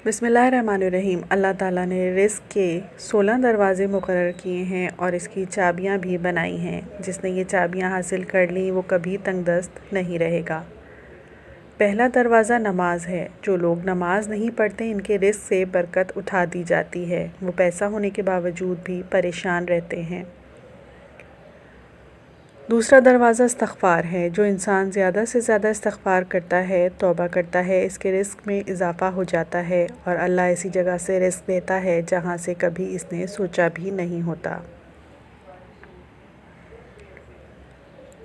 بسم اللہ الرحمن الرحیم۔ اللہ تعالیٰ نے رزق کے 16 دروازے مقرر کیے ہیں اور اس کی چابیاں بھی بنائی ہیں۔ جس نے یہ چابیاں حاصل کر لیں وہ کبھی تنگ دست نہیں رہے گا۔ پہلا دروازہ نماز ہے۔ جو لوگ نماز نہیں پڑھتے ان کے رزق سے برکت اٹھا دی جاتی ہے۔ وہ پیسہ ہونے کے باوجود بھی پریشان رہتے ہیں۔ دوسرا دروازہ استغفار ہے۔ جو انسان زیادہ سے زیادہ استغفار کرتا ہے، توبہ کرتا ہے، اس کے رزق میں اضافہ ہو جاتا ہے اور اللہ ایسی جگہ سے رزق دیتا ہے جہاں سے کبھی اس نے سوچا بھی نہیں ہوتا۔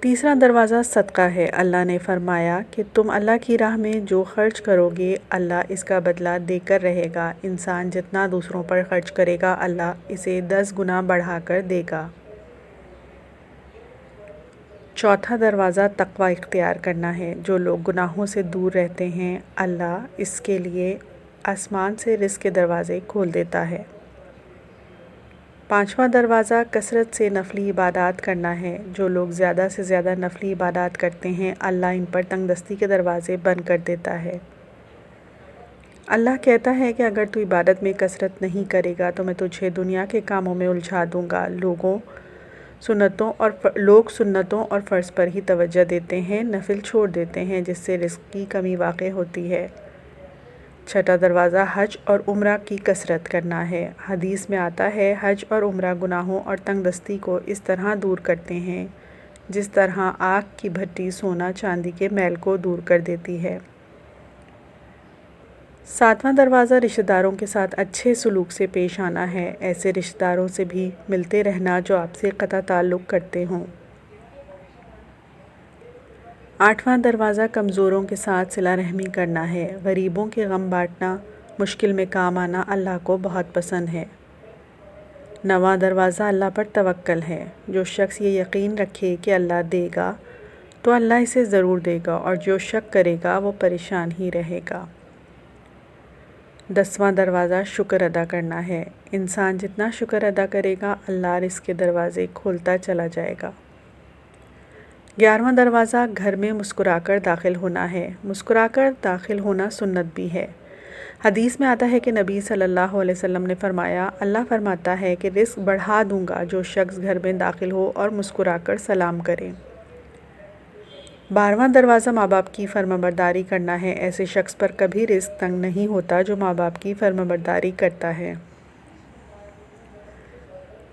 تیسرا دروازہ صدقہ ہے۔ اللہ نے فرمایا کہ تم اللہ کی راہ میں جو خرچ کرو گے اللہ اس کا بدلہ دے کر رہے گا۔ انسان جتنا دوسروں پر خرچ کرے گا اللہ اسے 10 گنا بڑھا کر دے گا۔ چوتھا دروازہ تقوی اختیار کرنا ہے۔ جو لوگ گناہوں سے دور رہتے ہیں اللہ اس کے لیے آسمان سے رزق کے دروازے کھول دیتا ہے۔ پانچواں دروازہ کثرت سے نفلی عبادات کرنا ہے۔ جو لوگ زیادہ سے زیادہ نفلی عبادات کرتے ہیں اللہ ان پر تنگ دستی کے دروازے بند کر دیتا ہے۔ اللہ کہتا ہے کہ اگر تو عبادت میں کثرت نہیں کرے گا تو میں تجھے دنیا کے کاموں میں الجھا دوں گا۔ لوگ سنتوں اور فرض پر ہی توجہ دیتے ہیں، نفل چھوڑ دیتے ہیں جس سے رزق کی کمی واقع ہوتی ہے۔ چھٹا دروازہ حج اور عمرہ کی کثرت کرنا ہے۔ حدیث میں آتا ہے حج اور عمرہ گناہوں اور تنگ دستی کو اس طرح دور کرتے ہیں جس طرح آگ کی بھٹی سونا چاندی کے میل کو دور کر دیتی ہے۔ ساتواں دروازہ رشتہ داروں کے ساتھ اچھے سلوک سے پیش آنا ہے۔ ایسے رشتہ داروں سے بھی ملتے رہنا جو آپ سے قطع تعلق کرتے ہوں۔ آٹھواں دروازہ کمزوروں کے ساتھ صلہ رحمی کرنا ہے۔ غریبوں کے غم بانٹنا، مشکل میں کام آنا اللہ کو بہت پسند ہے۔ نواں دروازہ اللہ پر توکل ہے۔ جو شخص یہ یقین رکھے کہ اللہ دے گا تو اللہ اسے ضرور دے گا اور جو شک کرے گا وہ پریشان ہی رہے گا۔ 10واں دروازہ شکر ادا کرنا ہے۔ انسان جتنا شکر ادا کرے گا اللہ رزق کے دروازے کھولتا چلا جائے گا۔ 11واں دروازہ گھر میں مسکرا کر داخل ہونا ہے۔ مسکرا کر داخل ہونا سنت بھی ہے۔ حدیث میں آتا ہے کہ نبی صلی اللہ علیہ وسلم نے فرمایا اللہ فرماتا ہے کہ رزق بڑھا دوں گا جو شخص گھر میں داخل ہو اور مسکرا کر سلام کرے۔ 12واں دروازہ ماں باپ کی فرمانبرداری کرنا ہے۔ ایسے شخص پر کبھی رزق تنگ نہیں ہوتا جو ماں باپ کی فرمانبرداری کرتا ہے۔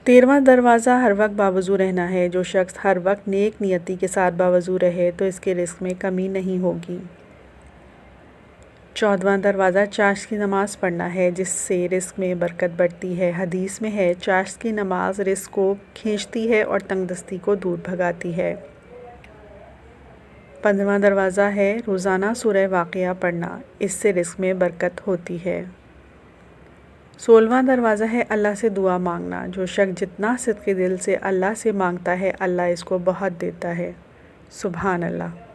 13واں دروازہ ہر وقت باوضو رہنا ہے۔ جو شخص ہر وقت نیک نیتی کے ساتھ باوضو رہے تو اس کے رزق میں کمی نہیں ہوگی۔ 14واں دروازہ چاشت کی نماز پڑھنا ہے جس سے رزق میں برکت بڑھتی ہے۔ حدیث میں ہے چاشت کی نماز رزق کو کھینچتی ہے اور تنگ دستی کو دور بھگاتی ہے۔ 15واں دروازہ ہے روزانہ سورہ واقعہ پڑھنا، اس سے رزق میں برکت ہوتی ہے۔ 16واں دروازہ ہے اللہ سے دعا مانگنا۔ جو شخص جتنا صدقے دل سے اللہ سے مانگتا ہے اللہ اس کو بہت دیتا ہے۔ سبحان اللہ۔